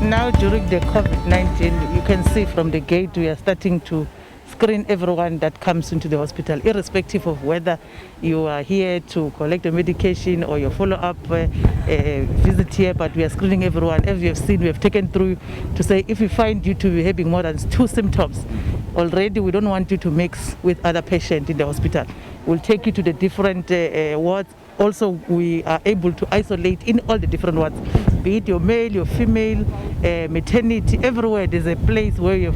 Now during the COVID-19, you can see from the gate we are starting to screen everyone that comes into the hospital, irrespective of whether you are here to collect a medication or your follow-up visit here, but we are screening everyone. As you have seen, we have taken through to say if we find you to be having more than 2 symptoms, already we don't want you to mix with other patients in the hospital. We'll take you to the different wards. Also, we are able to isolate in all the different wards, be it your male, your female, maternity, everywhere there's a place where you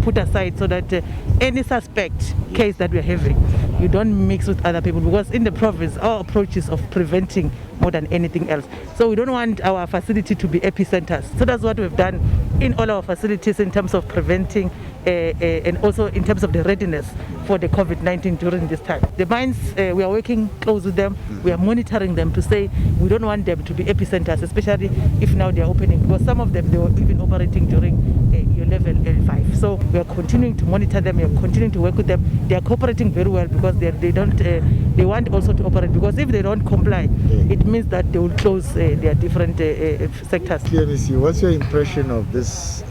put aside so that any suspect case that we're having, you don't mix with other people, because in the province our approach is of preventing more than anything else. So we don't want our facility to be epicenters. So that's what we've done in all our facilities in terms of preventing and also in terms of the readiness for the COVID-19 during this time. The mines, we are working close with them. We are monitoring them to say we don't want them to be epicenters, especially if now they're opening, because some of them, they were even operating during your level L5. So we are continuing to monitor them, we are continuing to work with them. They are cooperating very well because they want also to operate, because if they don't comply, it means that they will close their different sectors. Clearly, what's your impression of this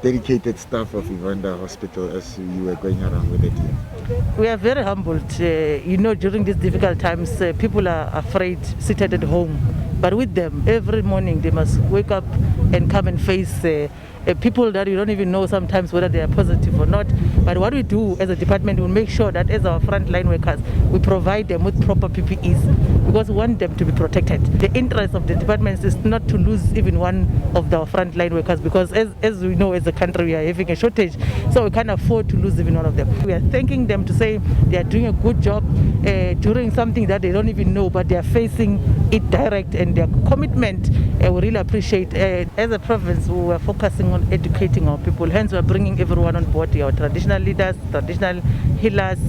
dedicated staff of Evander Hospital as you were going around with it here? We are very humbled. During these difficult times, people are afraid, seated at home. But with them, every morning they must wake up and come and face people that you don't even know sometimes whether they are positive or not. But what we do as a department, we make sure that as our frontline workers, we provide them with proper PPEs, because we want them to be protected. The interest of the department is not to lose even one of our frontline workers, because as we know, as a country, we are having a shortage, so we can't afford to lose even one of them. We are thanking them to say they are doing a good job during something that they don't even know, but they are facing it direct, and their commitment we really appreciate. As a province, we are focusing on educating our people, hence we are bringing everyone on board, our traditional leaders, traditional healers,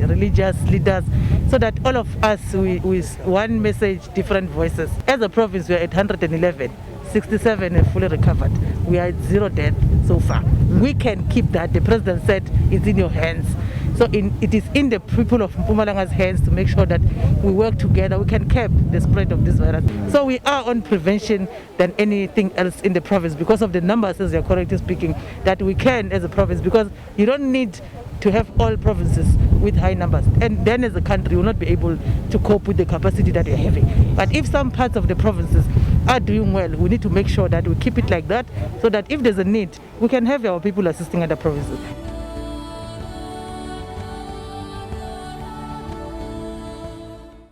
religious leaders, so that all of us with one message, different voices. As a province, we are at 111, 67 are fully recovered. We are at 0 death so far. We can keep that. The president said it's in your hands. So it is in the people of Mpumalanga's hands to make sure that we work together, we can curb the spread of this virus. So we are on prevention than anything else in the province, because of the numbers, as you're correctly speaking, that we can as a province, because you don't need to have all provinces with high numbers, and then as a country you will not be able to cope with the capacity that you're having. But if some parts of the provinces are doing well, we need to make sure that we keep it like that, so that if there's a need, we can have our people assisting other provinces.